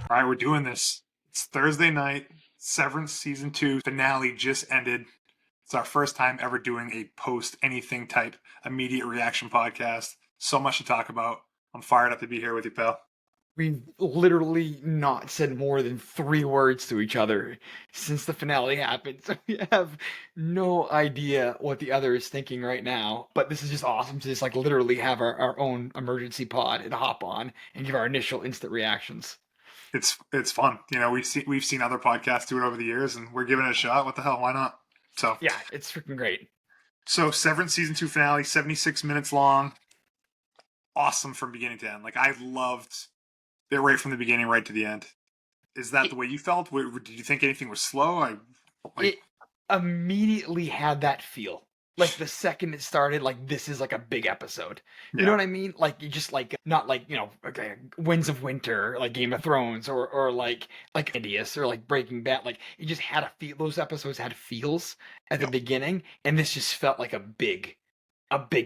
All right, we're doing this. It's Thursday night. Severance season 2 finale just ended. It's our first time ever doing a post anything type immediate reaction podcast. So much to talk about. I'm fired up to be here with you, pal. We've literally not said more than 3 words to each other since the finale happened, so we have no idea what the other is thinking right now. But this is just awesome to just like literally have our own emergency pod and hop on and give our initial instant reactions. It's fun. You know, we've seen other podcasts do it over the years, and we're giving it a shot. What the hell? Why not? So Yeah, it's freaking great. Severance season 2 finale, 76 minutes long. Awesome from beginning to end. Like I loved it right from the beginning, right to the end. Is that It, the way you felt? Did you think anything was slow? it immediately had that feel. Like the second it started, like this is like a big episode. You know Yeah. what I mean? Like you just like not like, okay, Winds of Winter, like Game of Thrones, or like Indius or like Breaking Bad. Like it just had a feel. Those episodes had feels at the Yep. beginning, and this just felt like a big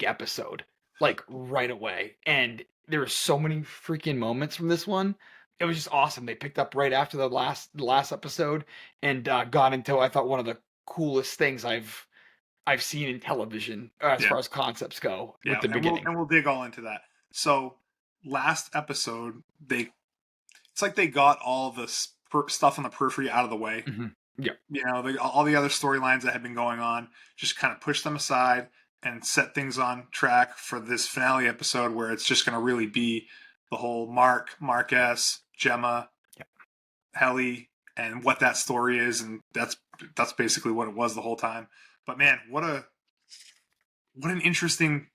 episode, like right away. And there were so many freaking moments from this one. It was just awesome. They picked up right after the last episode and got into, I thought, one of the coolest things I've seen in television as Yeah. far as concepts go with Yeah, the and we'll beginning. and we'll dig all into that. So last episode, it's like they got all the stuff on the periphery out of the way. Yeah. You know, all the other storylines that had been going on, just kind of pushed them aside and set things on track for this finale episode, where it's just going to really be the whole Mark S, Gemma, Yeah. Helly, and what that story is, and that's basically what it was the whole time. But man, what an interesting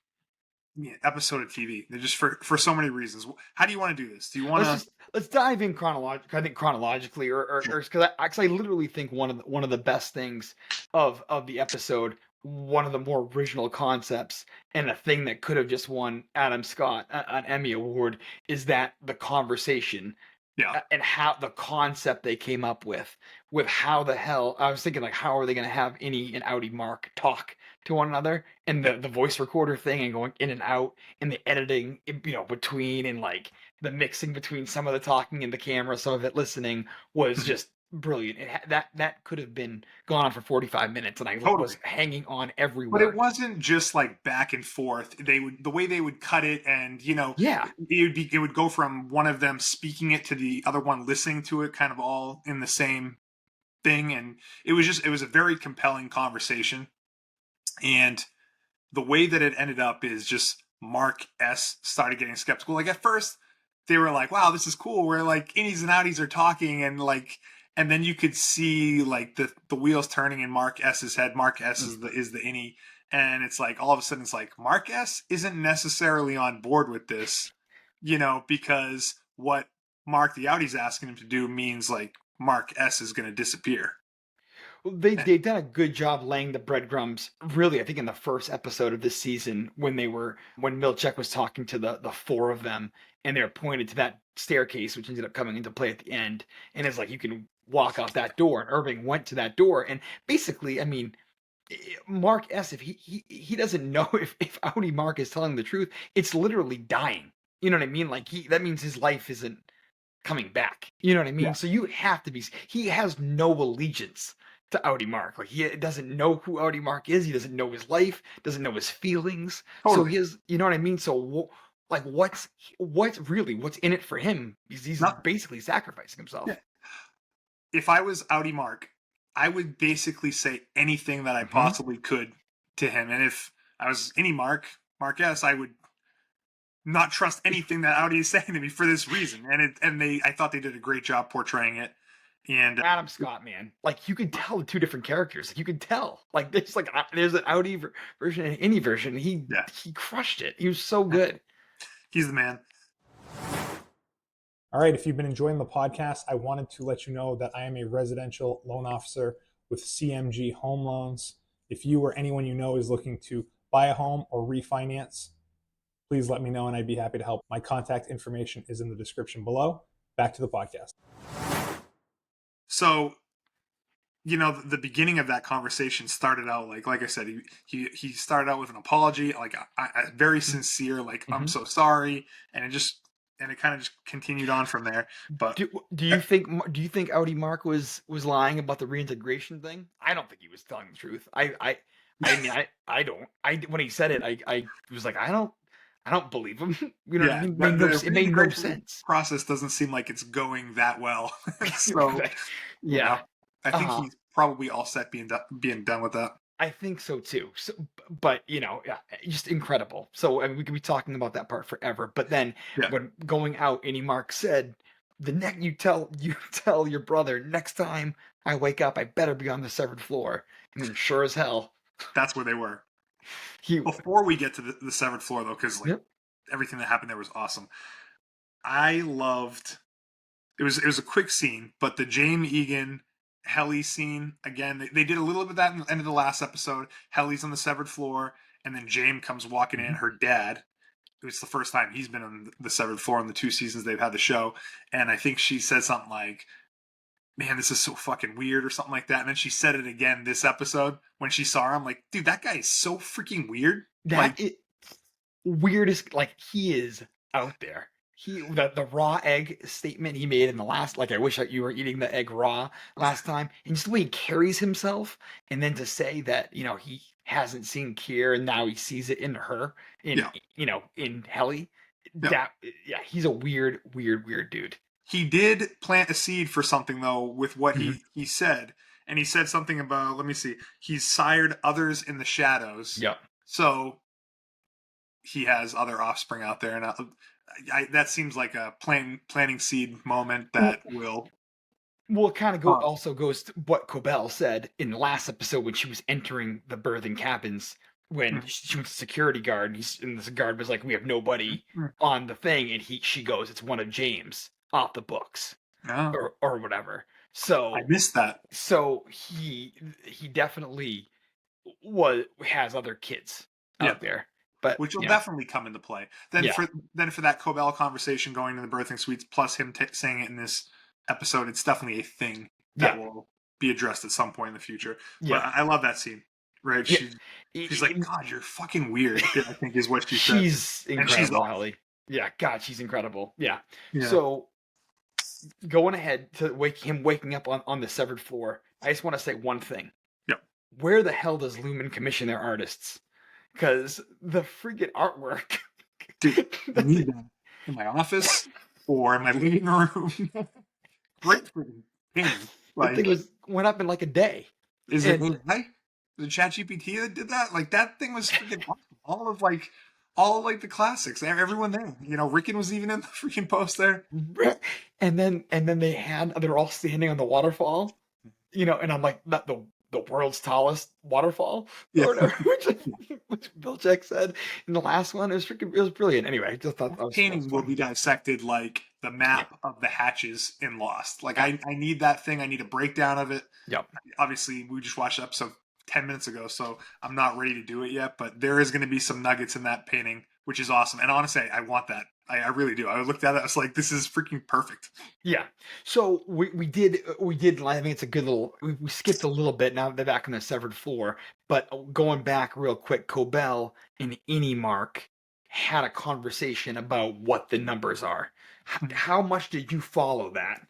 episode of TV. They're just for so many reasons. How do you want to do this? Do you want to? Let's dive in chronologically. I think chronologically, or because I literally think one of the best things of the episode, one of the more original concepts, and a thing that could have just won Adam Scott an Emmy award is that the conversation Yeah, and how the concept they came up with how the hell I was thinking, like, how are they going to have Innie and Outie Mark talk to one another, and the voice recorder thing and going in and out and the editing, between, and like the mixing between some of the talking and the camera, some of it listening, was just brilliant. That could have been gone on for 45 minutes, and I totally. was hanging on every But it word. wasn't just like back and forth. The way they would cut it, and Yeah. it would go from one of them speaking it to the other one listening to it, kind of all in the same thing, and it was a very compelling conversation. And the way that it ended up is just Mark S started getting skeptical. Like at first, they were like, "Wow, this is cool." Where like innies and outies are talking, and then you could see like the wheels turning in Mark S's head. Mark S Mm. is the innie, and it's like all of a sudden it's like Mark S isn't necessarily on board with this, because what Mark the outie's asking him to do means like Mark S is going to disappear. Well, they've done a good job laying the breadcrumbs. Really, I think in the first episode of this season, when Milchik was talking to the four of them, and they're pointed to that staircase, which ended up coming into play at the end, and it's like you can walk out that door. And Irving went to that door, and basically, I mean, Mark S, if he doesn't know if Audi Mark is telling the truth, it's literally dying. You know what I mean? Like that means his life isn't coming back. You know what I Yeah, mean? So you have to be. He has no allegiance to Audi Mark. Like he doesn't know who Audi Mark is. He doesn't know his life. Doesn't know his feelings. So totally. you know what I mean? So like what's in it for him? He's Not basically sacrificing yeah. himself. If I was Audi Mark, I would basically say anything that I Hmm. possibly could to him. And if I was any Mark S, I would not trust anything that Audi is saying to me for this reason. I thought they did a great job portraying it. And Adam Scott, man, like you could tell the two different characters. Like, you could tell, like there's an Audi version and any version. yeah, He crushed it. He was so good. he's the man. All right, if you've been enjoying the podcast, I wanted to let you know that I am a residential loan officer with CMG Home Loans. If you or anyone you know is looking to buy a home or refinance, please let me know and I'd be happy to help. My contact information is in the description below. Back to the podcast. So, the beginning of that conversation started out like I said, he started out with an apology, like very sincere, like I'm Hmm. so sorry, and it just and it kind of just continued on from there. But Do you think Outie Mark was lying about the reintegration thing? I don't think he was telling the truth. I mean I don't. When he said it, I was like I don't believe him. You know what I yeah, mean? the It made no reintegration sense. process doesn't seem like it's going that well. So, Right. you Yeah. know, I think Uh, he's probably all set being done with that. I think so too. So, but yeah, just incredible. So I mean, we could be talking about that part forever. But then Yeah, when going out, Innie Mark said, "The next you tell your brother next time I wake up, I better be on the severed floor." And then sure as hell, that's where they were. he. Before we get to the severed floor, though, because like Yep. everything that happened there was awesome. I loved it was a quick scene, but the James Egan Helly scene again. They did a little bit of that in the end of the last episode. Helly's on the severed floor, and then James comes walking in. Mhm. Her dad. It was the first time he's been on the severed floor in the 2 seasons they've had the show, and I think she said something like, "Man, this is so fucking weird" or something like that. And then she said it again this episode when she saw her. I'm like, dude, that guy is so freaking weird. Like, That is weirdest. Like he is out there. The raw egg statement he made in the last, like I wish you were eating the egg raw last time, and just the way he carries himself, and then to say that he hasn't seen Kier and now he sees it in her, in yeah, in Helly. yeah. That yeah, he's a weird dude. He did plant a seed for something though with what Mhm. he said, and he said something about, let me see, he's sired others in the shadows, Yep. so he has other offspring out there, and that seems like a planting seed moment Well, that will. well, it kind of Uh, also goes to what Cobell said in the last episode when she was entering the birthing cabins when mhm, she was a security guard and this guard was like, "We have nobody mhm. on the thing," and she goes, "It's one of James off the books Oh, or whatever." I So missed that. he definitely has other kids Yeah, out there, but which will definitely come into play. Then yeah, for that Cobell conversation going to the birthing suites, plus him saying it in this episode, it's definitely a thing yeah, that will be addressed at some point in the future. But yeah, I love that scene. Right? yeah. She's like, God, you're fucking weird. I think is what she said, She's and she's incredible, off. Helly. Yeah, God, she's incredible. Yeah. Yeah. So going ahead to waking up on the severed floor, I just want to say one thing. Yep. Where the hell does Lumen commission their artists? Because the freaking artwork. Dude, I That's need it. that in my office or in my living room. Great freaking painting. That thing Like, went up in like a day. is it And AI? The ChatGPT that did that? Like that thing was freaking awesome. All of the classics. Everyone there. Rickon was even in the freaking post there. and then they're all standing on the waterfall, and I'm like, not the world's tallest waterfall Yeah. or whatever, which Milchik said in the last one. It was brilliant. Anyway, I just thought that was Painting will fun. be dissected like the Yeah. map of the hatches in Lost. Like Yeah. I need that thing. I need a breakdown of it. Yep. Obviously, we just watched the episode 10 minutes ago, so I'm not ready to do it yet, but there is going to be some nuggets in that painting, which is awesome. And honestly, I want that. I really do. I looked at it, I was like, this is freaking perfect. Yeah. So we did. I think it's a good little. We skipped a little bit. Now they're back on the severed floor, but going back real quick, Cobell and Innie Mark had a conversation about what the numbers are. How much did you follow that?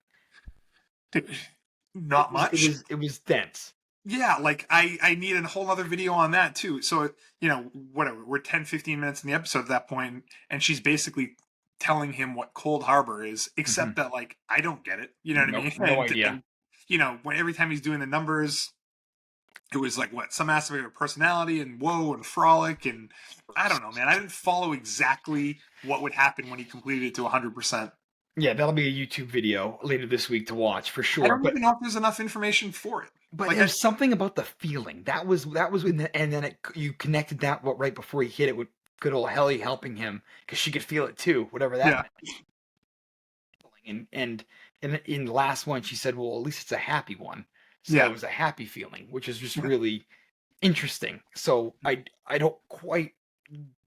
Not much. It was dense. Yeah, like I need a whole other video on that too. So, whatever, we're 10-15 minutes in the episode at that point, and she's basically telling him what Cold Harbor is, except Mhm. that like I don't get it. You know what I No, mean? no idea. And when every time he's doing the numbers, it was like what, some aspect of her personality and whoa and frolic, and I don't know, man. I didn't follow exactly what would happen when he completed it to 100%. Yeah, that'll be a YouTube video later this week to watch for I sure. don't even know if there's enough information for it. But Like I, there's something about the feeling that was in the, and then you connected that right before he hit it with good old Helly helping him because she could feel it too, whatever that yeah, meant. And in the last one, she said, "Well, at least it's a happy one." So it yeah, was a happy feeling, which is just yeah. really interesting. So I don't quite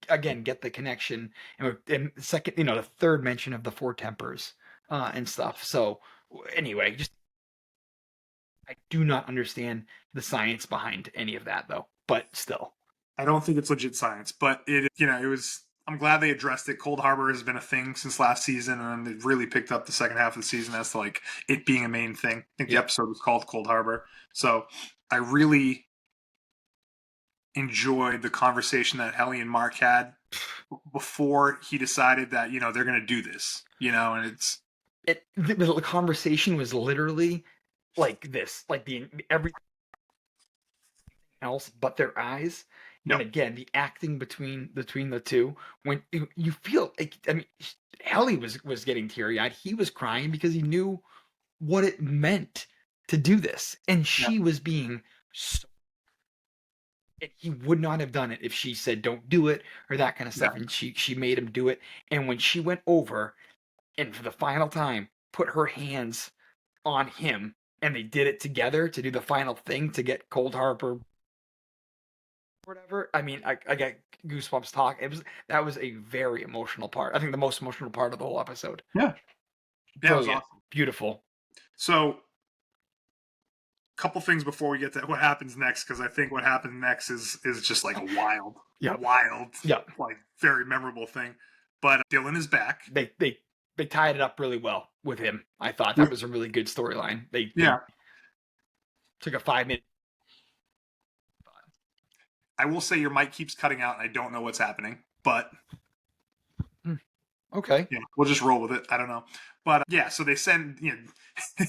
again get the connection and second, the third mention of the four tempers and stuff. So anyway, just I do not understand the science behind any of that though. But still, I don't think it's legit science, but it was I'm glad they addressed it. Cold Harbor has been a thing since last season, and they've really picked up the second half of the season as to like it being a main thing. I think the episode was called Cold Harbor. So I really enjoyed the conversation that Helly and Mark had before he decided that, you know, they're going to do this, you know, and the conversation was literally like this, like everything else but their eyes. Yep. And again, the acting between the two, when you feel like, I mean, Helly was getting teary-eyed. He was crying because he knew what it meant to do this, and she was being so. And he would not have done it if she said don't do it or that kind of stuff. And she made him do it. And when she went over and for the final time put her hands on him and they did it together to do the final thing to get Cold Harbor whatever. I mean, I get goosebumps talking. That was a very emotional part. I think the most emotional part of the whole episode. Yeah. Yeah, it was awesome. Beautiful. So couple things before we get to what happens next, because I think what happens next is just like a wild, like very memorable thing. But Dylan is back. They tied it up really well with him. I thought that was a really good storyline. They took a 5-minute. I will say your mic keeps cutting out, and I don't know what's happening, but okay, yeah, we'll just roll with it. I don't know, but yeah. So they send. You know,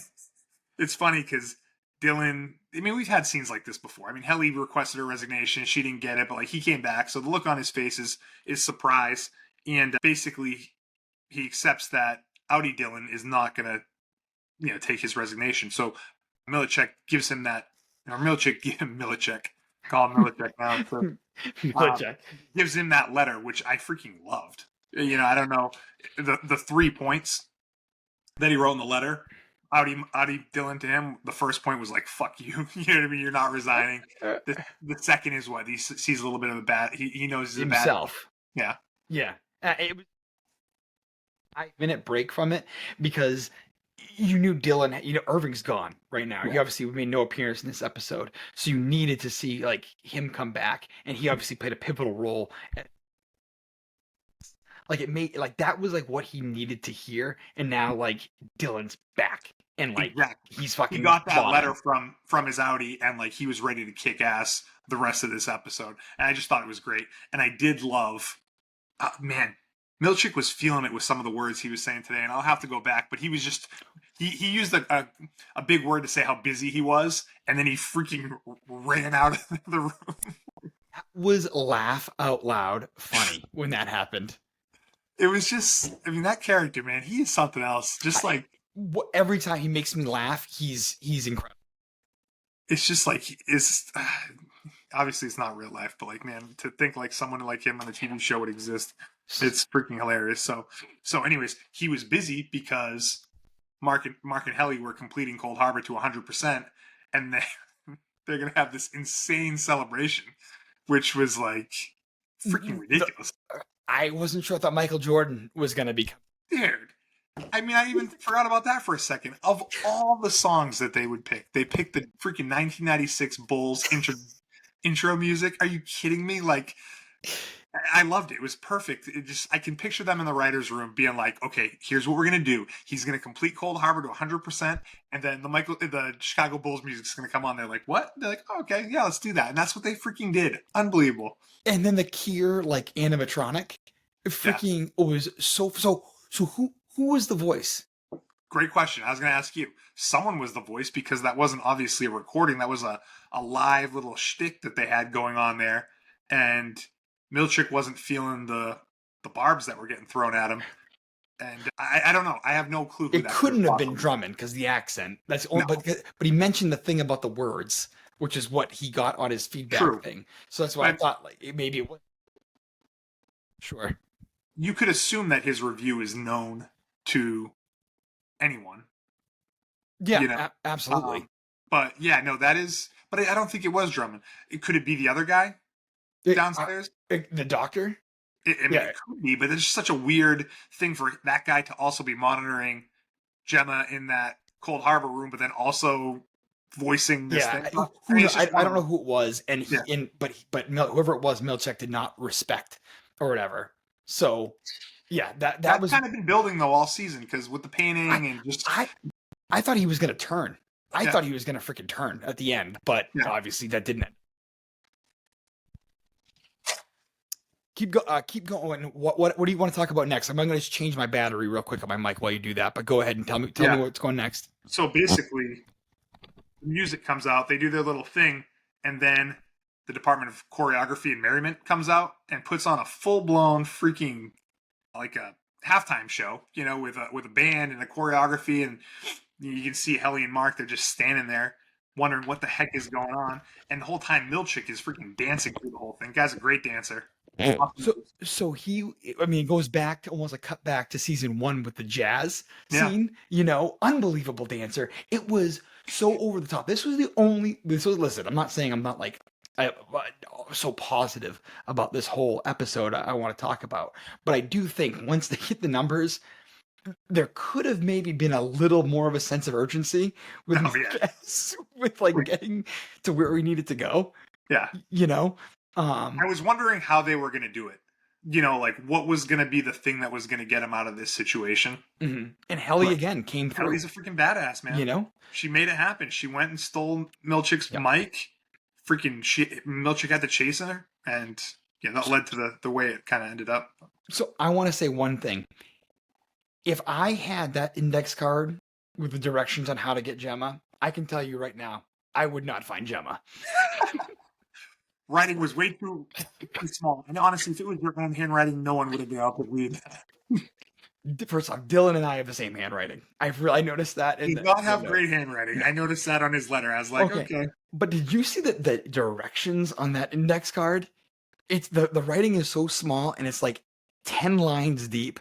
it's funny because Dylan, I mean, we've had scenes like this before. I mean, Helly requested her resignation. She didn't get it, but like he came back. So the look on his face is surprise. And basically he accepts that Outie Dylan is not going to, you know, take his resignation. So Milchik gives him that, or Milchik, call him Milchik now. So, Milchik. Gives him that letter, which I freaking loved. You know, I don't know, the 3 points that he wrote in the letter. Outie Dylan to him, the first point was like, fuck you. You know what I mean? You're not resigning. The second is what? He sees a little bit of a bad, he knows he's himself. A bad. Yeah. Yeah. It was a 5-minute break from it because you knew Dylan, you know, Irving's gone right now. Yeah. He obviously made no appearance in this episode. So you needed to see like him come back. And he obviously played a pivotal role. Like it made, like that was like what he needed to hear. And now like Dylan's back. And like he's fucking. He got that letter from his Outie, and like he was ready to kick ass the rest of this episode. And I just thought it was great. And I did love, man, Milchik was feeling it with some of the words he was saying today. And I'll have to go back, but he was just he used a big word to say how busy he was, and then he freaking ran out of the room. That was laugh out loud funny when that happened. It was just, I mean, that character, man, he is something else. Just like. Every time he makes me laugh, he's incredible. It's just like obviously it's not real life, but like, man, to think like someone like him on a TV show would exist, it's freaking hilarious. So anyways, he was busy because Mark and Helly were completing Cold Harbor to 100%, and they're gonna have this insane celebration, which was like freaking ridiculous. I wasn't sure. I thought Michael Jordan was gonna be. Dude. I mean, I even forgot about that for a second. Of all the songs that they would pick, they picked the freaking 1996 Bulls intro music. Are you kidding me? Like, I loved it. It was perfect. I can picture them in the writer's room being like, okay, here's what we're going to do. He's going to complete Cold Harbor to 100%. And then the Chicago Bulls music is going to come on. They're like, what? They're like, oh, okay, yeah, let's do that. And that's what they freaking did. Unbelievable. And then the Kier, like, animatronic freaking was so who was the voice? Great question. I was going to ask you. Someone was the voice because that wasn't obviously a recording. That was a live little shtick that they had going on there. And Milchik wasn't feeling the barbs that were getting thrown at him. And I don't know. I have no clue. It couldn't have been Drummond because the accent. That's only, but he mentioned the thing about the words, which is what he got on his feedback thing. So that's why I thought like maybe it was. Sure. You could assume that his review is known to anyone. Yeah, you know? Absolutely. But yeah, no, that is. But I don't think it was Drummond. Could it be the other guy downstairs? The doctor? It could be, but it's just such a weird thing for that guy to also be monitoring Gemma in that Cold Harbor room, but then also voicing this thing. I don't know who it was, and but whoever it was, Milchik did not respect or whatever. So yeah, that That's was kind of been building though all season because with the painting and just I thought he was gonna turn. I yeah, thought he was gonna freaking turn at the end, but yeah. obviously that didn't. Keep going. What do you want to talk about next? I'm gonna just change my battery real quick on my mic while you do that. But go ahead and tell me Yeah. what's going next. So basically, the music comes out, they do their little thing, and then the Department of Choreography and Merriment comes out and puts on a full blown freaking like a halftime show, with a band and a choreography, and you can see Helly and Mark. They're just standing there wondering what the heck is going on, and the whole time Milchik is freaking dancing through the whole thing. Guy's a great dancer. So it goes back to almost a cut back to season 1 with the jazz Yeah, scene. Unbelievable dancer. It was so over the top. Listen, I'm not saying I'm not like so positive about this whole episode I want to talk about, but I do think once they hit the numbers, there could have maybe been a little more of a sense of urgency with oh yeah, with like getting to where we needed to go. yeah. You know, I was wondering how they were going to do it. Like what was going to be the thing that was going to get him out of this situation. and Helly But again came through. Helly's a freaking badass, man. You know, She made it happen. She went and stole Milchik's Yep. mic. Milchik had to chase her, and yeah, that led to the way it kind of ended up. So I want to say one thing. If I had that index card with the directions on how to get Gemma, I can tell you right now, I would not find Gemma. Writing was way too small, and honestly, if it was your own handwriting, no one would have been able to read that. First off, Dylan and I have the same handwriting. I've really noticed that. He does not have great handwriting. I noticed that on his letter. I was like, okay. But did you see the directions on that index card? It's the writing is so small and it's like 10 lines deep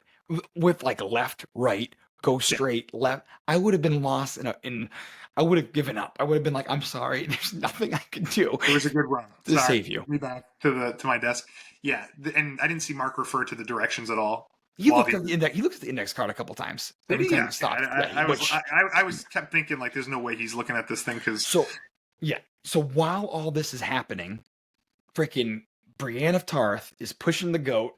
with like left, right, go straight, left. I would have been lost I would have given up. I would have been like, I'm sorry, there's nothing I can do. It was a good run to save you. Me back to my desk. Yeah, and I didn't see Mark refer to the directions at all. He looked at the index card a couple times. Every time he stopped. I was kept thinking like, there's no way he's looking at this thing because. So while all this is happening, freaking Brienne of Tarth is pushing the goat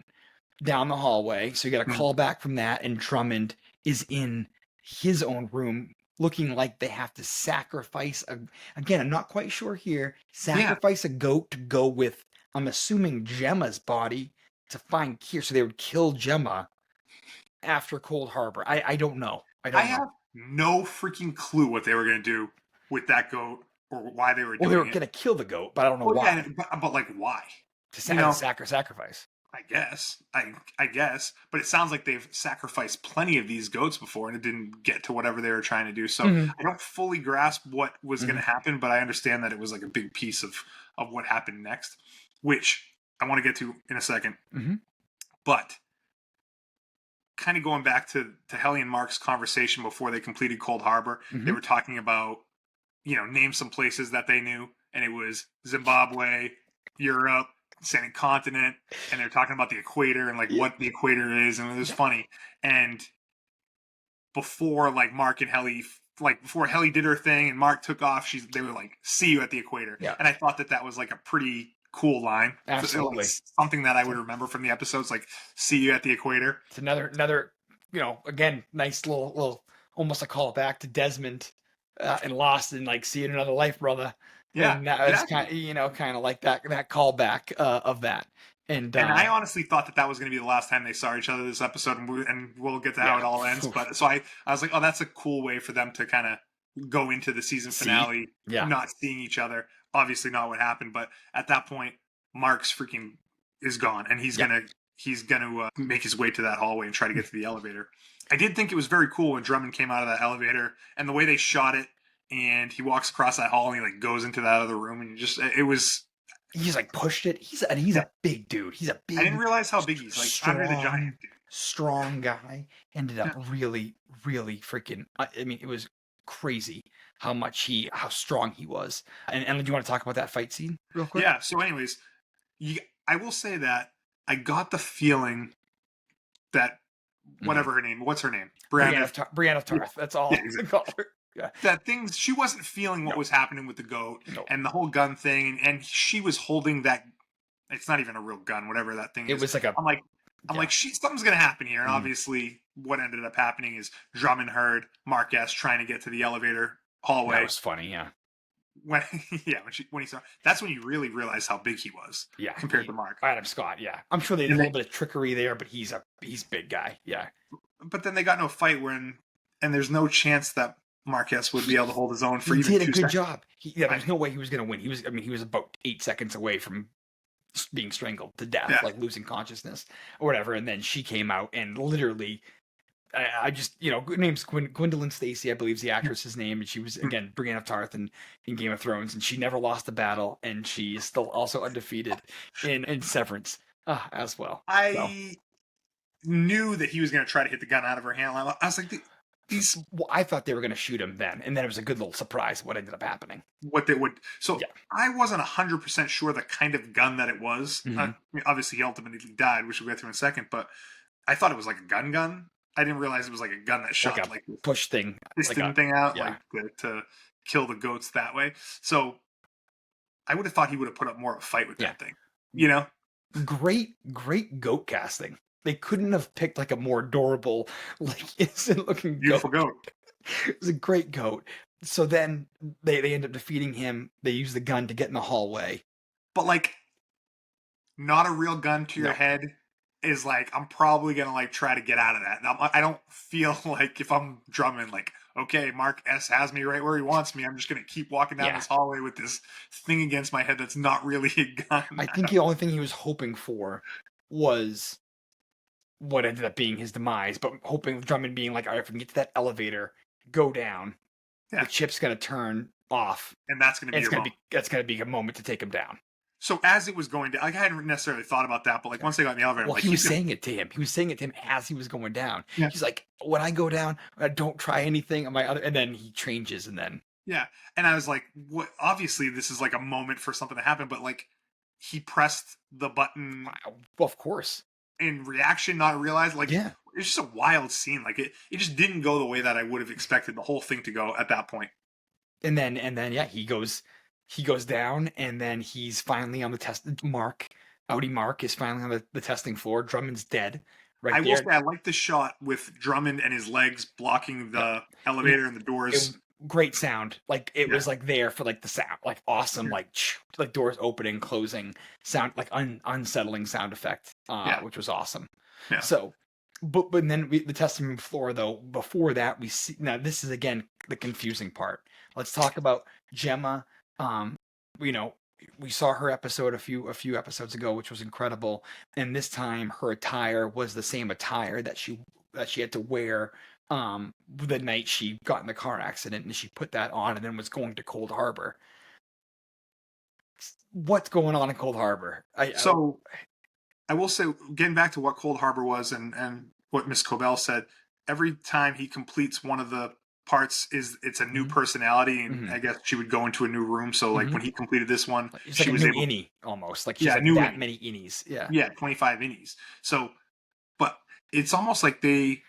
down the hallway. So you got a call back from that, and Drummond is in his own room, looking like they have to sacrifice again. I'm not quite sure here. Sacrifice a goat to go with. I'm assuming Gemma's body to find Kier, so they would kill Gemma after Cold Harbor. I don't know. I have no freaking clue what they were going to do with that goat or why they were doing it. Well, they were going to kill the goat, but I don't know why. Yeah, but like why? To sacrifice. I guess, but it sounds like they've sacrificed plenty of these goats before, and it didn't get to whatever they were trying to do. So I don't fully grasp what was going to happen, but I understand that it was like a big piece of what happened next, which I want to get to in a second. But kind of going back to Helly and Mark's conversation before they completed Cold Harbor, they were talking about, name some places that they knew, and it was Zimbabwe, Europe, Sand Continent, and they're talking about the equator and like what the equator is, and it was funny. And before like Mark and Helly, like before Helly did her thing and Mark took off, they were like, "See you at the equator." Yeah. And I thought that was like a pretty cool line. Absolutely, something that I would remember from the episodes, like "See you at the equator." It's another, again, nice little almost a call back to Desmond and Lost, and like, see you in another life, brother. Yeah, and that was kind of like that callback of that. And I honestly thought that was going to be the last time they saw each other this episode, and we'll get to how it all ends. But so I was like, oh, that's a cool way for them to kind of go into the season finale, not seeing each other. Obviously, not what happened, but at that point, Mark's freaking is gone, and he's gonna make his way to that hallway and try to get to the elevator. I did think it was very cool when Drummond came out of that elevator and the way they shot it. And he walks across that hall and he like goes into that other room, and he's like pushed it. He's a big dude. He's a big. I didn't realize how big he's like. Strong, Andre the Giant dude. Strong guy. Ended up really, really freaking. I mean, it was crazy how strong he was. And do you want to talk about that fight scene real quick? Yeah. So, anyways, I will say that I got the feeling that whatever her name, what's her name, Brienne of Tarth. That's all I call her. Yeah. That she wasn't feeling what was happening with the goat and the whole gun thing, and she was holding that. It's not even a real gun, whatever that thing is. It was like I'm like, I'm Yeah. like, something's gonna happen here. And Mhm. obviously, what ended up happening is Drummond heard Mark S trying to get to the elevator That hallway. was funny. Yeah. When when he saw, that's when you really realize how big he was Yeah. compared to Mark. Adam Scott. Yeah. I'm sure there's a And little they, bit of trickery there, but he's big guy. Yeah. but then they got into a fight when, and there's no chance that Marquez would be able to hold his own for He even did a two good seconds. job. There's no way he was going to win. He was about 8 seconds away from being strangled to death, Yeah, like losing consciousness or whatever. And then she came out and literally, I just, her name's Gwendolyn Stacy, I believe is the actress's name. And she was, again, Brienne of Tarth in Game of Thrones. And she never lost a battle. And she is still also undefeated in Severance as well. So, I knew that he was going to try to hit the gun out of her hand. I was like, these well, I thought they were going to shoot him then. And then it was a good little surprise what ended up happening. what they would. So Yeah. I wasn't 100% sure the kind of gun that it was. Mhm. I mean, obviously, he ultimately died, which we'll get to in a second. But I thought it was like a gun. I didn't realize it was like a gun that shot Like like a push thing. piston thing out, yeah. like to kill the goats that way. So I would have thought he would have put up more of a fight with that thing. You know? Great goat casting. They couldn't have picked like a more adorable, like innocent looking Beautiful goat. It was a great goat. So then they end up defeating him. They use the gun to get in the hallway. But like, not a real gun to your No. head is like, I'm probably gonna like try to get out of that. Now, I don't feel like if I'm Drummond, like, okay, Mark S has me right where he wants me. I'm just gonna keep walking down this hallway with this thing against my head that's not really a gun. I think the only thing he was hoping for was what ended up being his demise, but hoping Drummond being like, all right, if we can get to that elevator, go down, the chip's gonna turn off, and that's gonna be that's gonna be a moment to take him down. So as it was going down, like, I hadn't necessarily thought about that, but like once they got in the elevator, well, like, he was saying it to him. He was saying it to him as he was going down. Yeah. He's like, "When I go down, don't try anything on my other." And then he changes, and then and I was like, "What?" Obviously, this is like a moment for something to happen, but like he pressed the button, well, of course, in reaction, not realize. Like, yeah. It's just a wild scene. Like it just didn't go the way that I would have expected the whole thing to go at that point. And then yeah, he goes down, and then he's finally on the test. Outie Mark is finally on the testing floor. Drummond's dead. Right I there. will say I like the shot with Drummond and his legs blocking the elevator and the doors. Great sound. Like it was like there for like the sound, like awesome, like doors opening, closing sound, like unsettling sound effect, which was awesome. Yeah. So, but then the testing room floor though. Before that, we see now this is again the confusing part. Let's talk about Gemma. We saw her episode a few episodes ago, which was incredible. And this time, her attire was the same attire that she had to wear the night she got in the car accident, and she put that on and then was going to Cold Harbor. What's going on in Cold Harbor? I will say, getting back to what Cold Harbor was and what Miss Cobell said, every time he completes one of the parts, it's a new personality, and I guess she would go into a new room. So like when he completed this one, she was able Innie almost, like she's like new that Innie. many Innies. 25 Innies. So, but it's almost like they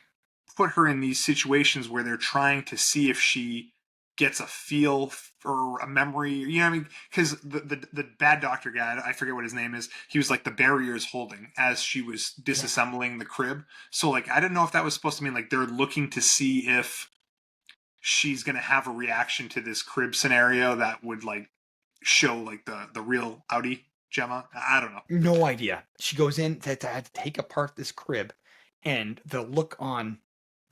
put her in these situations where they're trying to see if she gets a feel for a memory, you know what I mean? Because the bad doctor guy, I forget what his name is, he was like the barriers holding as she was disassembling the crib. So like I didn't know if that was supposed to mean like they're looking to see if she's gonna have a reaction to this crib scenario that would like show like the real Outie Gemma. I don't know. No idea. She goes in to take apart this crib, and the look on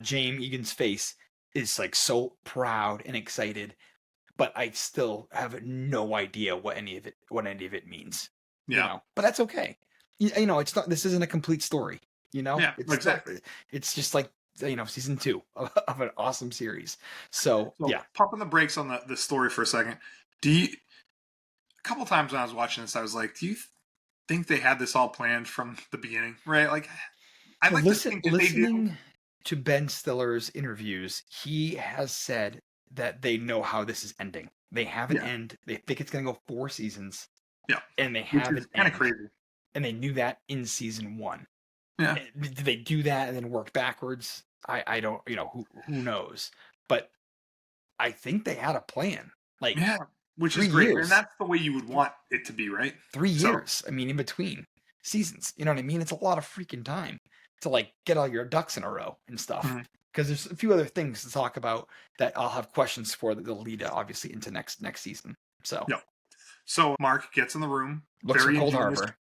James Egan's face is like so proud and excited, but I still have no idea what any of it means. Yeah. You know? But that's okay. It's not. This isn't a complete story. Yeah, exactly. It's just like season 2 of an awesome series. So yeah. Pumping the brakes on the story for a second. A couple times when I was watching this, I was like, do you think they had this all planned from the beginning? Right? Like, I like to think that listening to Ben Stiller's interviews, he has said that they know how this is ending. They have an end. They think it's going to go 4 seasons. Yeah. And they have an kind of crazy. And they knew that in season 1. Yeah. Did they do that and then work backwards? I don't, who knows? But I think they had a plan. Like, yeah, which is great. And that's the way you would want it to be, right? 3 years. I mean, in between. seasons. You know what I mean? It's a lot of freaking time to like get all your ducks in a row and stuff. Mhm. Because there's a few other things to talk about that I'll have questions for that will lead obviously into next season. So Yep. So Mark gets in the room, looks for very Cold ingenious, Harbor.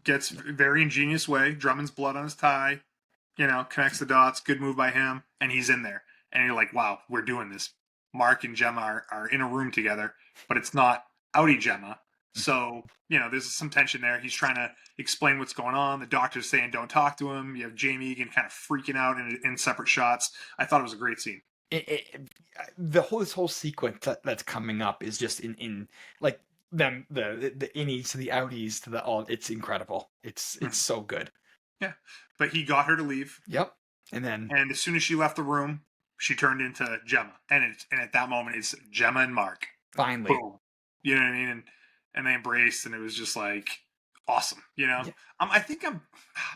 gets very ingenious way. Drummond's blood on his tie, connects the dots. Good move by him, and he's in there. And you're like, wow, we're doing this. Mark and Gemma are in a room together, but it's not Outie Gemma. So, there's some tension there. He's trying to explain what's going on. The doctor's saying don't talk to him. You have Jamie Egan kind of freaking out in separate shots. I thought it was a great scene. This whole sequence that's coming up is just in like them the innies to the outies to the all. It's incredible. It's so good. Yeah, but he got her to leave. Yep. And as soon as she left the room, she turned into Gemma, and at that moment, it's Gemma and Mark. finally, Boom. You know what I mean? And they embraced, and it was just like awesome. Yeah. I think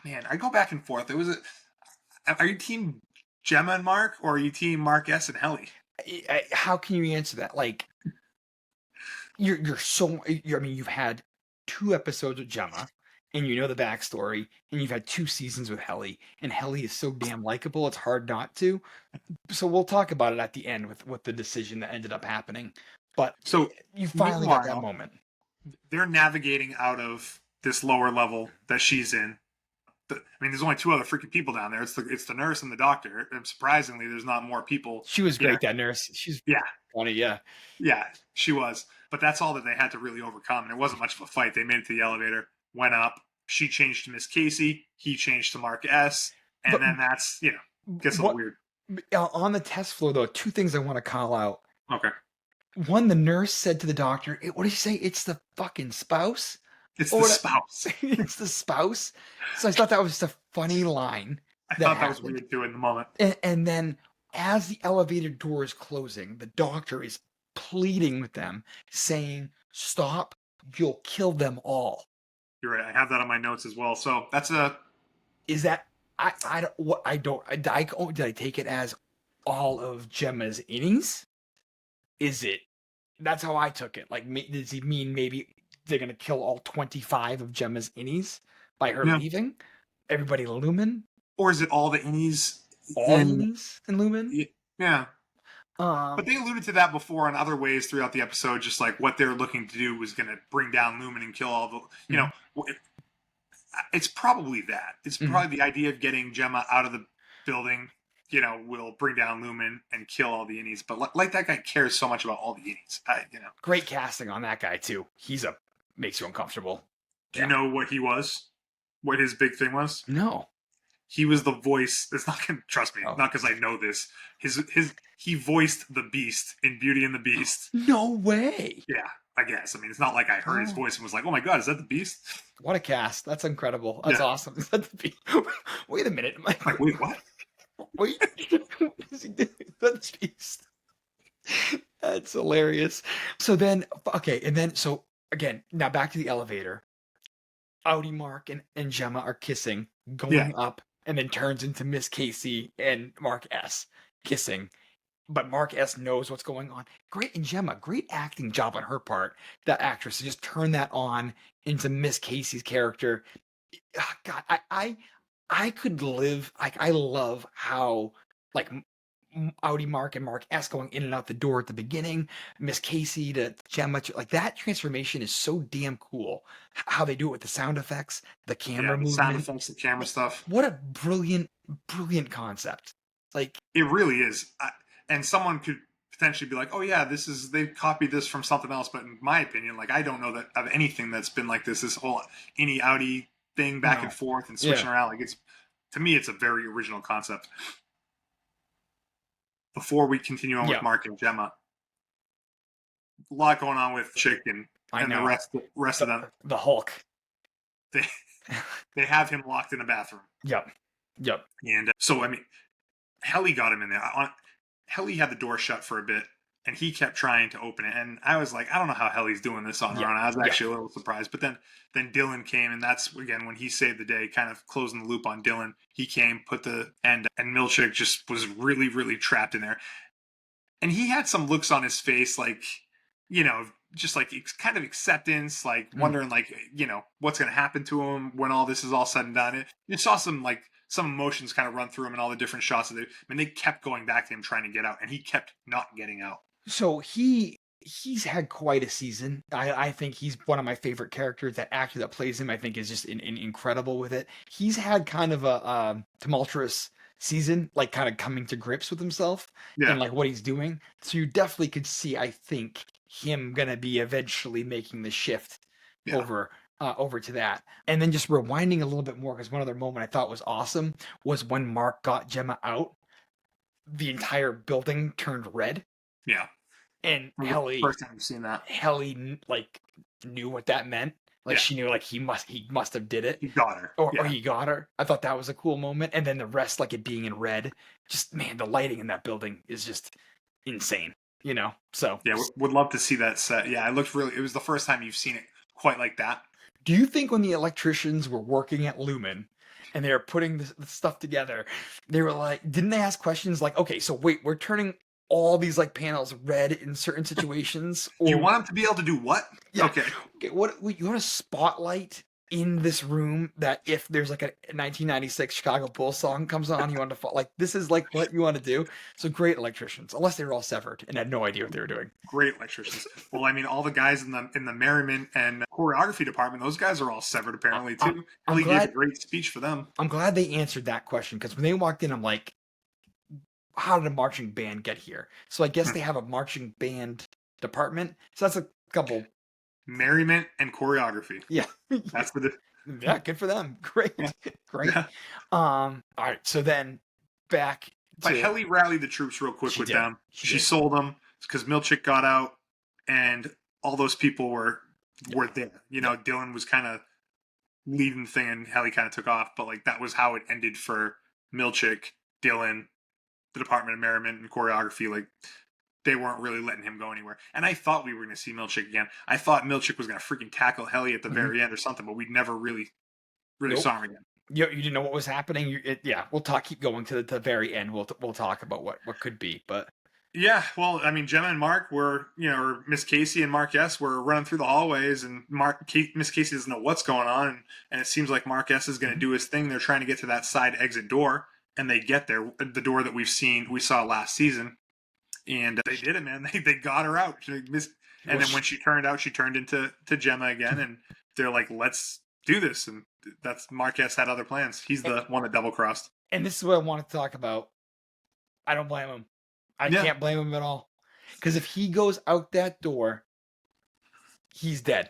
man. I go back and forth. Are you team Gemma and Mark, or are you team Mark S and Helly? How can you answer that? Like, you're so. I mean, you've had 2 episodes with Gemma, and you know the backstory, and you've had 2 seasons with Helly, and Helly is so damn likable. It's hard not to. So we'll talk about it at the end with the decision that ended up happening. But So you finally got that moment. They're navigating out of this lower level that she's in. I mean, there's only 2 other freaking people down there. It's the nurse and the doctor. And surprisingly, there's not more people. She was great, that nurse. She's funny, yeah. Yeah, she was. But that's all that they had to really overcome. And it wasn't much of a fight. They made it to the elevator, went up. She changed to Miss Casey. He changed to Mark S. And then that's, gets a little weird. On the test floor, though, 2 things I want to call out. Okay. One, the nurse said to the doctor, what did he say? It's the fucking spouse? It's the spouse. It's the spouse. So I thought that was just a funny line. I thought that was weird too in the moment. And then as the elevator door is closing, the doctor is pleading with them, saying, stop, you'll kill them all. You're right. I have that on my notes as well. So that's Is that did I take it as all of Gemma's innings? Is it? That's how I took it. Like, does he mean maybe they're gonna kill all 25 of Gemma's innies by her leaving? Everybody Lumen? Or is it all the innies? All innies and Lumen? Yeah. But they alluded to that before in other ways throughout the episode. Just like what they're looking to do was going to bring down Lumen and kill all the. It's probably that. It's probably the idea of getting Gemma out of the building. Will bring down Lumen and kill all the innies. But like that guy cares so much about all the innies. Great casting on that guy too. Makes you uncomfortable. Do you know what he was? What his big thing was? No. He was the voice. It's not gonna trust me. Not because I know this. He voiced the Beast in Beauty and the Beast. No way. Yeah, I guess. I mean, it's not like I heard his voice and was like, "Oh my god, is that the Beast?" What a cast! That's incredible. That's awesome. Is that the Beast? Wait a minute. Like, wait, what? Wait, is he doing that Beast? That's hilarious. So then, so again, now back to the elevator. Outie, Mark, and Gemma are kissing, going up, and then turns into Miss Casey and Mark S. kissing. But Mark S. knows what's going on. Great, and Gemma, great acting job on her part. That actress to just turn that on into Miss Casey's character. God, I could live. I love how Outie, Mark, and Mark S. going in and out the door at the beginning, Miss Casey to Gemma, like that transformation is so damn cool. How they do it with the sound effects, the camera movement, sound effects, the camera stuff. What a brilliant concept! Like, it really is. And someone could potentially be like, "Oh yeah, they copied this from something else." But in my opinion, like I don't know that of anything that's been like this. This whole Innie Outie thing back and forth and switching around, like to me, it's a very original concept. Before we continue on with Mark and Gemma, a lot going on with Chicken and the rest of them. The Hulk. They have him locked in a bathroom. Yep. And so, I mean, Helly got him in there. Helly had the door shut for a bit, and he kept trying to open it. And I was like, I don't know how Helly's doing this on her own. I was actually a little surprised. But then Dylan came, and that's, again, when he saved the day, kind of closing the loop on Dylan. He came, put the end, and Milchik just was really, really trapped in there. And he had some looks on his face like, just like kind of acceptance, like wondering like, you know, what's going to happen to him when all this is all said and done. You saw some emotions kind of run through him and all the different shots of it. I mean, they kept going back to him trying to get out, and he kept not getting out. So he's had quite a season. I think he's one of my favorite characters. That actor that plays him, I think, is just incredible with it. He's had kind of a tumultuous season, like kind of coming to grips with himself Yeah. and like what he's doing. So you definitely could see, I think, him gonna be eventually making the shift Yeah. over to that. And then just rewinding a little bit more, because one other moment I thought was awesome was when Mark got Gemma out, the entire building turned red. Yeah. And First time I've seen that. Helly like knew what that meant. Like she knew like he must have did it. He got her. Or he got her. I thought that was a cool moment. And then the rest, like it being in red, just man, the lighting in that building is just insane. You know? So yeah, would love to see that set. Yeah, it was the first time you've seen it quite like that. Do you think when the electricians were working at Lumen and they were putting the stuff together, they were like, didn't they ask questions like, okay, so wait, we're turning all these like panels red in certain situations? Or, do you want them to be able to do what? Yeah. Okay, what you want a spotlight in this room that if there's like a 1996 Chicago Bulls song comes on, you want to like this is like what you want to do. So great electricians, unless they were all severed and had no idea what they were doing. Great electricians. Well, I mean, all the guys in the merriment and choreography department, those guys are all severed apparently too. Really gave a great speech for them. I'm glad they answered that question, because when they walked in, I'm like, how did a marching band get here? So I guess they have a marching band department. So that's a couple. Merriment and choreography. Yeah. That's the yeah, good for them. Great. Yeah. Great. Yeah. All right. So then back to... But Helly rallied the troops real quick with them. She sold them because Milchik got out and all those people were there. You know, Dylan was kind of leading the thing and Helly kind of took off. But like that was how it ended for Milchik, Dylan, the Department of Merriment and choreography. Like they weren't really letting him go anywhere. And I thought we were going to see Milchik again. I thought Milchik was going to freaking tackle Helly at the very end or something, but we never really saw him again. You didn't know what was happening. We'll keep going to the very end. We'll talk about what could be, but yeah. Well, I mean, Gemma and Mark were, or Miss Casey and Mark S were running through the hallways, and Miss Casey doesn't know what's going on, and it seems like Mark S is going to do his thing. They're trying to get to that side exit door, and they get there, the door that we saw last season. And they did it, man. They got her out. And then when she turned out, she turned into Gemma again. And they're like, let's do this. And that's Marquez had other plans. He's the one that double crossed. And this is what I want to talk about. I don't blame him. I can't blame him at all. Because if he goes out that door, he's dead.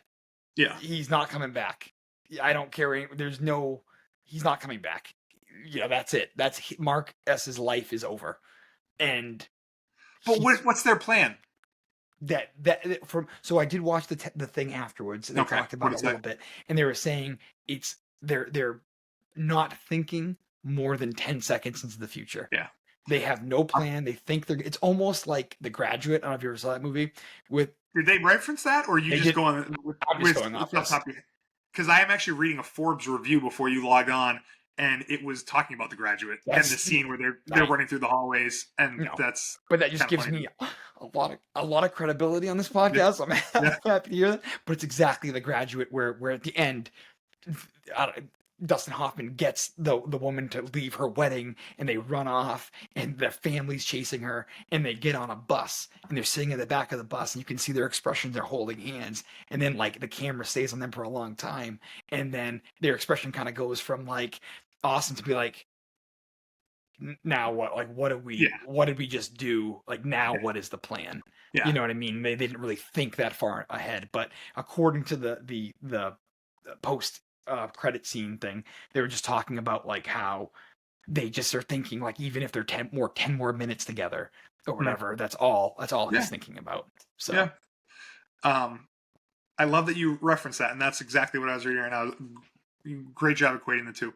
Yeah. He's not coming back. I don't care. He's not coming back. Yeah, that's it. Mark S.'s life is over. But what's their plan? So I did watch the thing afterwards, and they talked about it a little bit, and they were saying they're not thinking more than 10 seconds into the future. Yeah, they have no plan. They think it's almost like The Graduate. I don't know if you ever saw that movie. Did they reference that, or you just going? I'm just going off because I am actually reading a Forbes review before you log on. And it was talking about The Graduate and the scene where they're running through the hallways, and But that just gives me a lot of credibility on this podcast. Yeah. I'm happy to hear that. But it's exactly The Graduate, where at the end, Dustin Hoffman gets the woman to leave her wedding, and they run off, and the family's chasing her, and they get on a bus, and they're sitting at the back of the bus, and you can see their expressions. They're holding hands, and then like the camera stays on them for a long time, and then their expression kind of goes from like awesome to be like, now what? Like what did we just do? Like now what is the plan? Yeah. You know what I mean? They didn't really think that far ahead, but according to the post credit scene thing, they were just talking about like how they just are thinking like even if they're 10 more minutes together or whatever, that's all he's thinking about. So I love that you referenced that, and that's exactly what I was reading right now. Great job equating the two,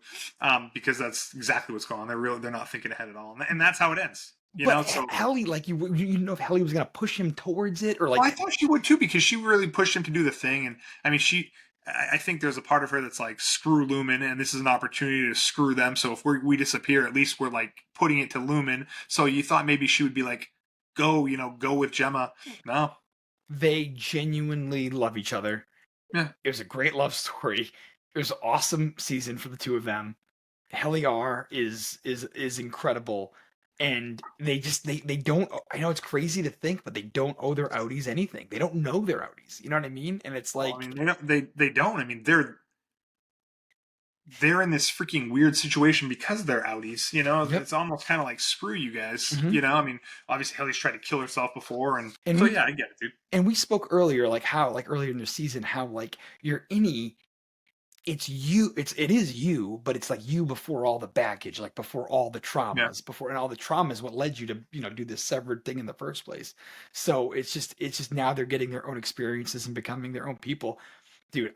because that's exactly what's going on. They're not thinking ahead at all, and that's how it ends. So Helly, like you know, if Helly was going to push him towards it, or like I thought she would too, because she really pushed him to do the thing. And I mean, I think there's a part of her that's like, screw Lumen, and this is an opportunity to screw them. So if we disappear, at least we're like putting it to Lumen. So you thought maybe she would be like, go with Gemma. No, They genuinely love each other. Yeah. It was a great love story. It was an awesome season for the two of them. Heliar is incredible, and they don't. I know it's crazy to think, but they don't owe their outies anything. They don't know their outies. You know what I mean? And it's Well, I like, mean, they don't. I mean, they're in this freaking weird situation because they're outies. You know, yep. it's almost kind of like screw you guys. Hmm. You know, I mean, obviously Helly's tried to kill herself before, and And so we yeah, I get it, dude. and we spoke earlier, like how like earlier in the season, how like your innie, it's you, it is you, but it's like you before all the baggage, like before all the Yeah, traumas, before and all the trauma is what led you to do this severed thing in the first place. So it's just now they're getting their own experiences and becoming their own people. Dude,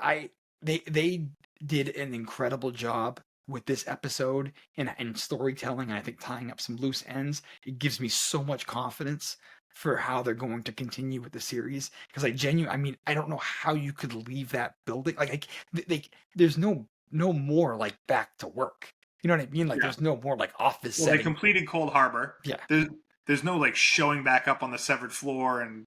they did an incredible job with this episode and storytelling, and I think tying up some loose ends. It gives me so much confidence for how they're going to continue with the series, because I mean, I don't know how you could leave that building like there's no more like back to work. You know what I mean? Like yeah. there's no more like office Well, they setting. completed Cold Harbor. Yeah. There's no like showing back up on the severed floor and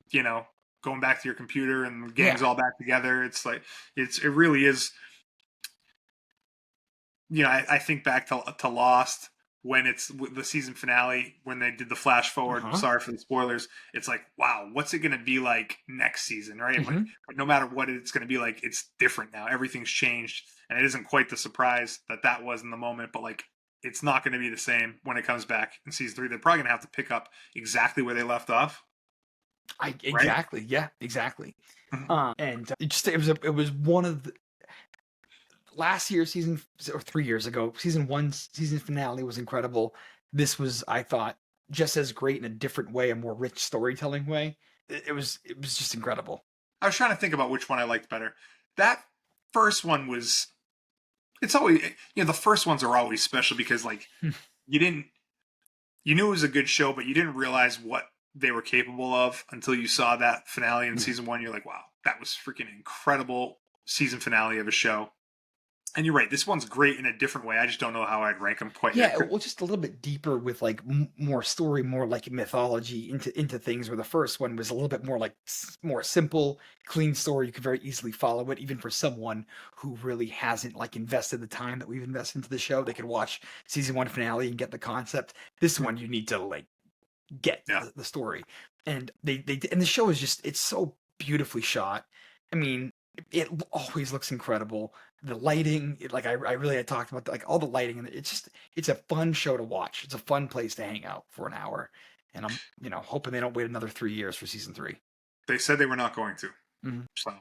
going back to your computer and the Yeah. gang's all back together. It's like it really is. I think back to Lost when it's the season finale when they did the flash forward. Uh-huh. Sorry for the spoilers. It's like, wow, what's it going to be like next season, right? Hmm. But no matter what it's going to be like, it's different now. Everything's changed, and it isn't quite the surprise that was in the moment. But like, it's not going to be the same when it comes back in season 3. They're probably going to have to pick up exactly where they left off, I right? exactly. Yeah, exactly. Mhm. And it was one of the last year's season, or 3 years ago, season one season finale was incredible. This was, I thought, just as great in a different way, a more rich storytelling way. It was just incredible. I was trying to think about which one I liked better. That first one was. It's always the first ones are always special because like you didn't you knew it was a good show, but you didn't realize what they were capable of until you saw that finale in Yeah. season 1. You're like, wow, that was freaking incredible season finale of a show. And you're right, this one's great in a different way. I just don't know how I'd rank them quite yet. Yeah, well, just a little bit deeper with like more story, more like mythology into things. Where the first one was a little bit more like more simple, clean story. You could very easily follow it, even for someone who really hasn't like invested the time that we've invested into the show. They could watch season one finale and get the concept. This one, you need to like get Yeah. the story, and and the show is just it's so beautifully shot. I mean, it always looks incredible. The lighting, like I really had talked about like all the lighting, and it's a fun show to watch. It's a fun place to hang out for an hour, and I'm hoping they don't wait another 3 years for season three. They said they were not going to. Mhm. So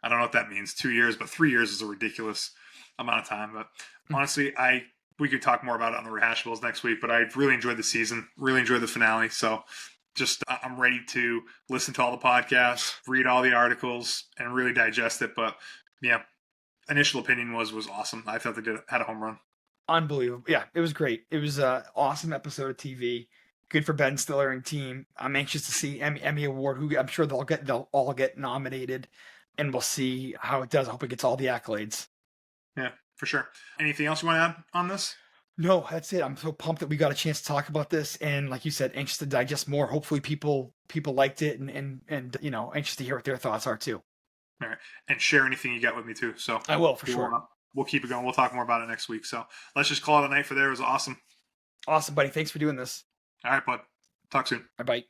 I don't know what that means. 2 years, but 3 years is a ridiculous amount of time. But honestly, we could talk more about it on the rehashables next week. But I really enjoyed the season, really enjoyed the finale. So just I'm ready to listen to all the podcasts, read all the articles, and really digest it. But yeah, initial opinion was awesome. I thought they had a home run. Unbelievable. Yeah, it was great. It was an awesome episode of TV. Good for Ben Stiller and team. I'm anxious to see Emmy Award. Who I'm sure they'll all get nominated, and we'll see how it does. I hope it gets all the accolades. Yeah, for sure. Anything else you want to add on this? No, that's it. I'm so pumped that we got a chance to talk about this, and like you said, anxious to digest more. Hopefully, people liked it, and anxious to hear what their thoughts are too. All right. And share anything you got with me too. So I will for we'll, sure. we'll keep it going. We'll talk more about it next week. So let's just call it a night for there. It was awesome. Awesome, buddy. Thanks for doing this. All right, bud. Talk soon. Bye bye.